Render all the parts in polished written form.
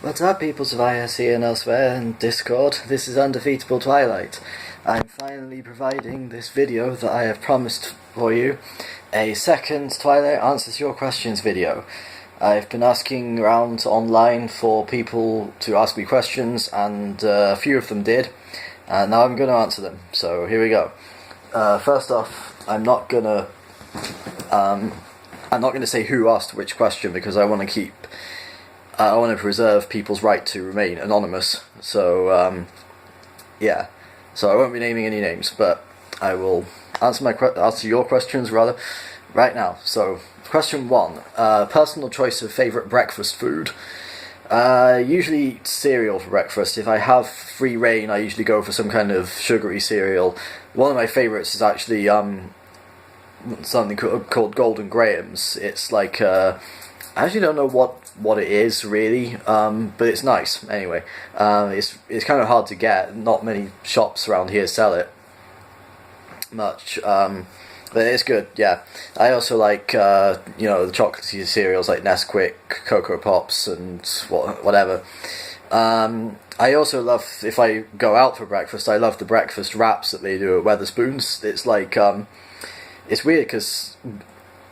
What's up, peoples of ISE and elsewhere in Discord? This is Undefeatable Twilight. I'm finally providing this video that I have promised for you, a second Twilight Answers Your Questions video. I've been asking around online for people to ask me questions, and a few of them did, and now I'm going to answer them. So here we go. First off, I'm not gonna say who asked which question because I want to preserve people's right to remain anonymous. So yeah. So I won't be naming any names, but I will answer your questions rather right now. So question 1: personal choice of favourite breakfast food. Usually eat cereal for breakfast. If I have free reign, I usually go for some kind of sugary cereal. One of my favourites is actually something called Golden Grahams. It's like I actually don't know what it is really, but it's nice anyway. It's kind of hard to get. Not many shops around here sell it much, but it's good. Yeah, I also like the chocolatey cereals like Nesquik, Cocoa Pops, and whatever. I also love, if I go out for breakfast, I love the breakfast wraps that they do at Wetherspoons. It's like it's weird because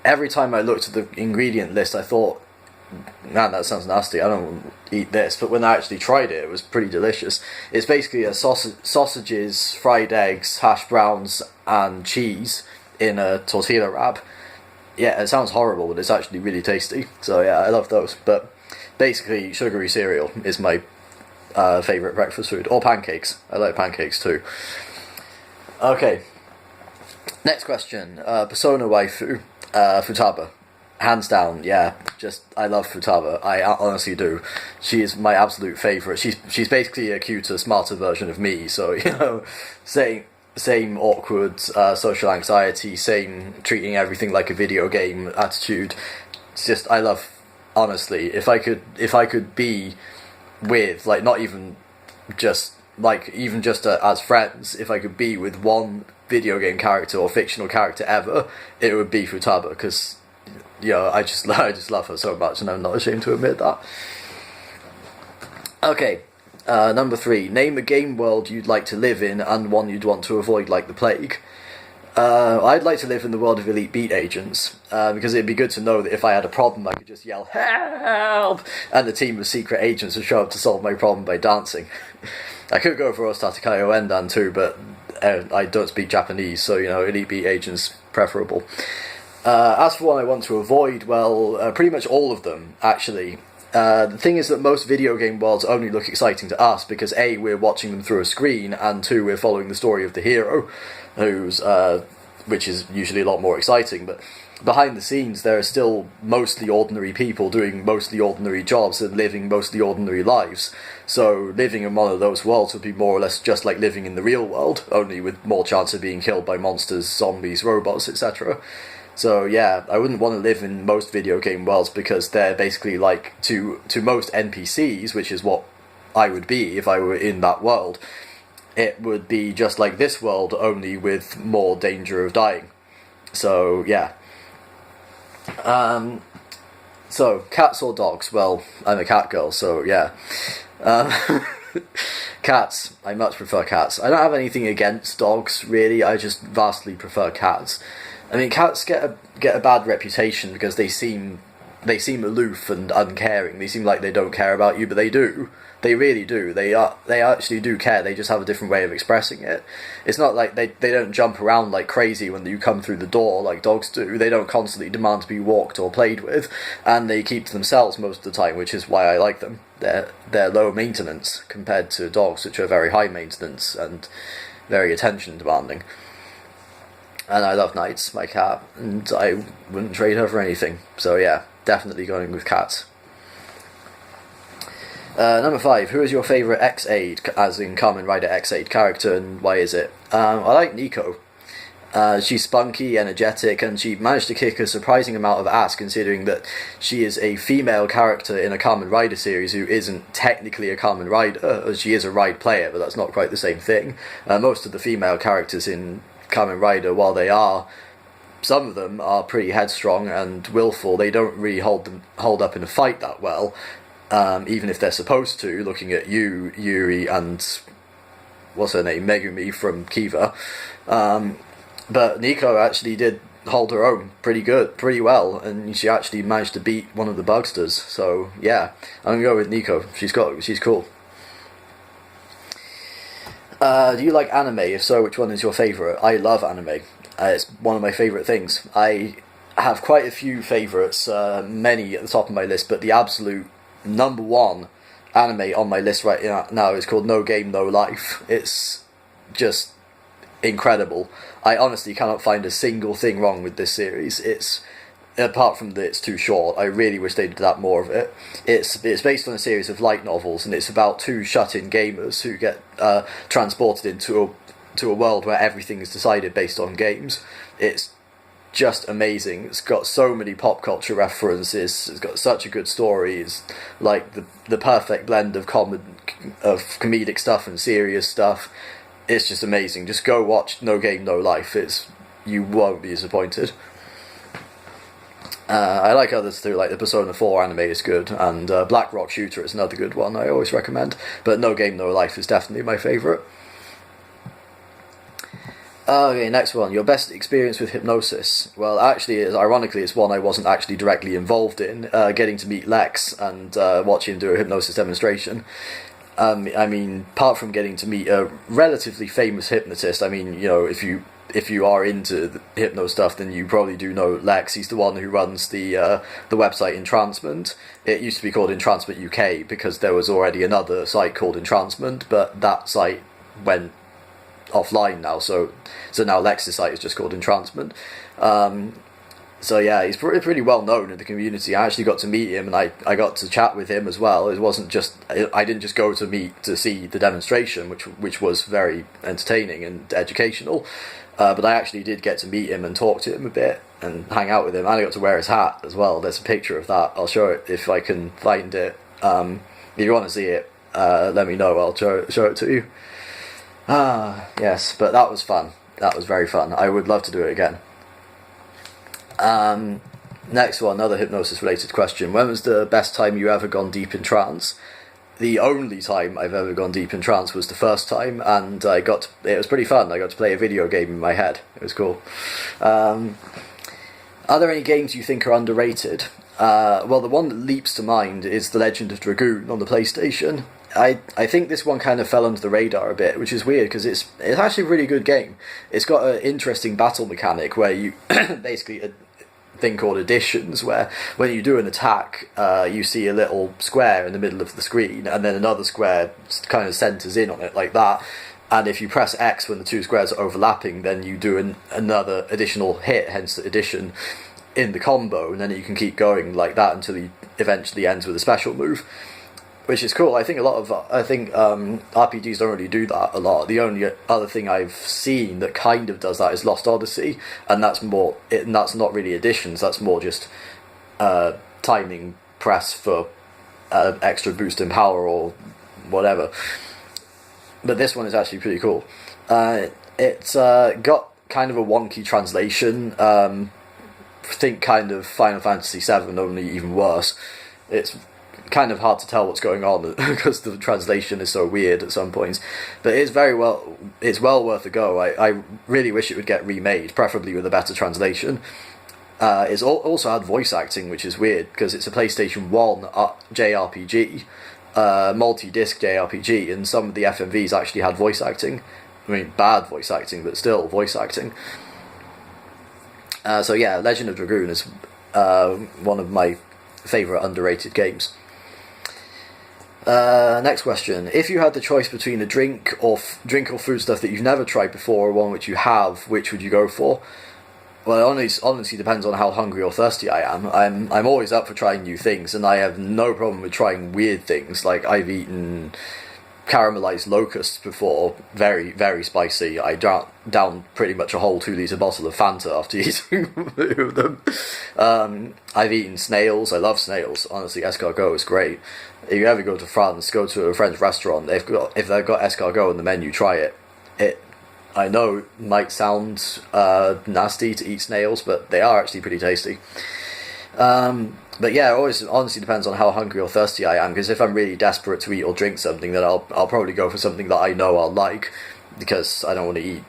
every time I looked at the ingredient list, I thought, man, that sounds nasty, I don't want to eat this. But when I actually tried it, it was pretty delicious. It's basically a sausages, fried eggs, hash browns, and cheese in a tortilla wrap. Yeah, it sounds horrible, but it's actually really tasty. So yeah, I love those. But basically, sugary cereal is my favourite breakfast food. Or pancakes. I like pancakes too. Okay. Next question. Persona waifu. Futaba. Hands down, yeah. I love Futaba. I honestly do. She is my absolute favourite. She's basically a cuter, smarter version of me. So same awkward social anxiety, same treating everything like a video game attitude. It's just, I love. Honestly, if I could be with, like, not even just as friends, if I could be with one video game character or fictional character ever, it would be Futaba, because I just love her so much, and I'm not ashamed to admit that. Okay, number 3. Name a game world you'd like to live in and one you'd want to avoid like the plague. I'd like to live in the world of Elite Beat Agents, because it'd be good to know that if I had a problem, I could just yell, "Help!" and the team of secret agents would show up to solve my problem by dancing. I could go for Ostatakayo Endan too, but I don't speak Japanese, so Elite Beat Agents preferable. As for one I want to avoid, well, pretty much all of them, actually. The thing is that most video game worlds only look exciting to us because A, we're watching them through a screen, and 2, we're following the story of the hero, which is usually a lot more exciting. But behind the scenes, there are still mostly ordinary people doing mostly ordinary jobs and living mostly ordinary lives. So living in one of those worlds would be more or less just like living in the real world, only with more chance of being killed by monsters, zombies, robots, etc. So yeah, I wouldn't want to live in most video game worlds because they're basically like, to most NPCs, which is what I would be if I were in that world, it would be just like this world, only with more danger of dying. So yeah. So cats or dogs? Well, I'm a cat girl, so yeah. Cats. I much prefer cats. I don't have anything against dogs, really. I just vastly prefer cats. I mean, cats get a bad reputation because they seem aloof and uncaring. They seem like they don't care about you, but they do. They really do. They actually do care. They just have a different way of expressing it. It's not like they don't jump around like crazy when you come through the door like dogs do. They don't constantly demand to be walked or played with, and they keep to themselves most of the time, which is why I like them. They're low maintenance compared to dogs, which are very high maintenance and very attention demanding. And I love Knights, my cat, and I wouldn't trade her for anything. So yeah, definitely going with cats. Number 5, who is your favourite X-Aid, as in Kamen Rider X-Aid character, and why is it? I like Nico. She's spunky, energetic, and she managed to kick a surprising amount of ass considering that she is a female character in a Kamen Rider series who isn't technically a Kamen Rider. She is a ride player, but that's not quite the same thing. Most of the female characters in Kamen Rider, while some of them are pretty headstrong and willful, they don't really hold up in a fight that well. even if they're supposed to, looking at Yuri, and what's her name, Megumi from Kiva. But Nico actually did hold her own pretty well, and she actually managed to beat one of the Bugsters. So yeah, I'm gonna go with Nico. She's cool. Do you like anime? If so, which one is your favourite? I love anime. It's one of my favourite things. I have quite a few favourites, many at the top of my list, but the absolute number one anime on my list right now is called No Game No Life. It's just incredible. I honestly cannot find a single thing wrong with this series. It's, apart from that it's too short, I really wish they did that more of it. It's based on a series of light novels, and it's about two shut-in gamers who get transported into a world where everything is decided based on games. It's just amazing. It's got so many pop culture references. It's got such a good story. It's like the perfect blend of comedic stuff and serious stuff. It's just amazing. Just go watch No Game No Life. You won't be disappointed. I like others too, like the Persona 4 anime is good, and Black Rock Shooter is another good one I always recommend, but No Game No Life is definitely my favourite. Okay, next one. Your best experience with hypnosis? Well, actually, ironically, it's one I wasn't actually directly involved in, getting to meet Lex and watching him do a hypnosis demonstration. I mean, apart from getting to meet a relatively famous hypnotist, I mean, you know, if you are into the hypno stuff, then you probably do know Lex. He's the one who runs the website Entrancement. It used to be called Entrancement UK because there was already another site called Entrancement, but that site went offline now, so now Lex's site is just called Entrancement. So yeah, he's pretty well known in the community. I actually got to meet him, and I got to chat with him as well. It wasn't just, I didn't just go to see the demonstration, which was very entertaining and educational, but I actually did get to meet him and talk to him a bit and hang out with him, and I got to wear his hat as well. There's a picture of that. I'll show it if I can find it. If you want to see it, let me know. I'll show it to you. Yes, but that was fun. That was very fun. I would love to do it again. Next one, another hypnosis related question. When was the best time you ever gone deep in trance? The only time I've ever gone deep in trance was the first time, and it was pretty fun. I got to play a video game in my head. It was cool. Are there any games you think are underrated? Well, the one that leaps to mind is The Legend of Dragoon on the PlayStation. I think this one kind of fell under the radar a bit, which is weird because it's actually a really good game. It's got an interesting battle mechanic where you basically a thing called additions, where when you do an attack, you see a little square in the middle of the screen, and then another square kind of centers in on it like that. And if you press X when the two squares are overlapping, then you do another additional hit, hence the addition in the combo, and then you can keep going like that until he eventually ends with a special move, which is cool. I think RPGs don't really do that a lot. The only other thing I've seen that kind of does that is Lost Odyssey, and that's not really additions. That's more just timing press for extra boost in power or whatever. But this one is actually pretty cool. It's got kind of a wonky translation. Think kind of Final Fantasy VII, only even worse. It's kind of hard to tell what's going on because the translation is so weird at some points, but it's well worth a go. I really wish it would get remade, preferably with a better translation. It's also had voice acting, which is weird because it's a PlayStation 1 JRPG, multi-disc JRPG, and some of the FMVs actually had voice acting. I mean, bad voice acting, but still voice acting. So yeah, Legend of Dragoon is one of my favourite underrated games. Next question. If you had the choice between a drink or food stuff that you've never tried before or one which you have, which would you go for? Well, it honestly depends on how hungry or thirsty I am. I'm always up for trying new things, and I have no problem with trying weird things. Like, I've eaten caramelized locusts before, very, very spicy. I down pretty much a whole 2 litre bottle of Fanta after eating of them. I've eaten snails. I love snails. Honestly, escargot is great. If you ever go to France, go to a French restaurant. If they've got escargot on the menu, try it. I know it might sound nasty to eat snails, but they are actually pretty tasty. But yeah, it always honestly depends on how hungry or thirsty I am, because if I'm really desperate to eat or drink something, then I'll probably go for something that I know I'll like, because I don't want to eat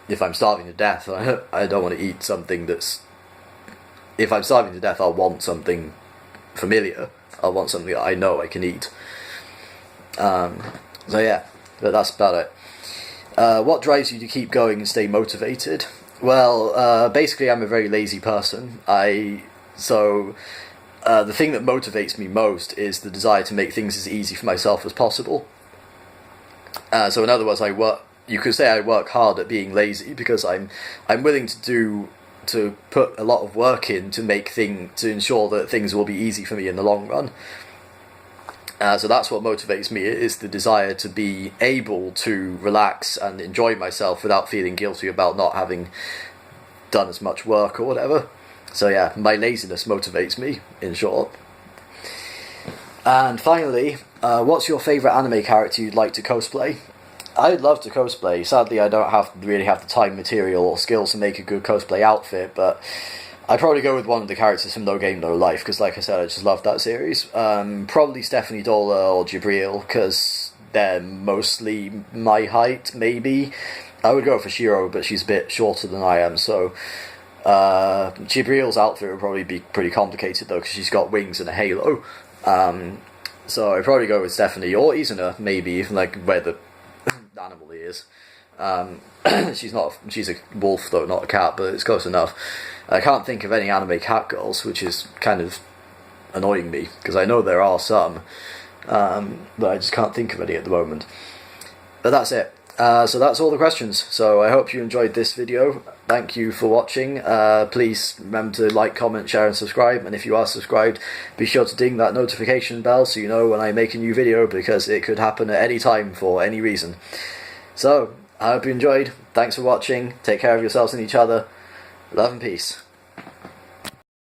if I'm starving to death, I don't want to eat something that's... If I'm starving to death, I'll want something familiar. I'll want something that I know I can eat. So yeah, but that's about it. What drives you to keep going and stay motivated? Well, basically I'm a very lazy person. The thing that motivates me most is the desire to make things as easy for myself as possible. So in other words, you could say I work hard at being lazy, because I'm willing to put a lot of work in to ensure that things will be easy for me in the long run. So that's what motivates me, is the desire to be able to relax and enjoy myself without feeling guilty about not having done as much work or whatever. So yeah, my laziness motivates me, in short. And finally, what's your favourite anime character you'd like to cosplay? I'd love to cosplay. Sadly, I don't really have the time, material, or skills to make a good cosplay outfit, but I'd probably go with one of the characters from No Game No Life, because like I said, I just love that series. Probably Stephanie Dola or Jibril, because they're mostly my height, maybe. I would go for Shiro, but she's a bit shorter than I am, so... Jibril's outfit would probably be pretty complicated, though, because she's got wings and a halo. So I'd probably go with Stephanie, or Izuna, maybe, like where the animal is. She's a wolf, though, not a cat, but it's close enough. I can't think of any anime cat girls, which is kind of annoying me, because I know there are some, but I just can't think of any at the moment. But that's it. So that's all the questions. So I hope you enjoyed this video. Thank you for watching. Please remember to like, comment, share and subscribe. And if you are subscribed, be sure to ding that notification bell so you know when I make a new video, because it could happen at any time for any reason. So, I hope you enjoyed. Thanks for watching. Take care of yourselves and each other. Love and peace.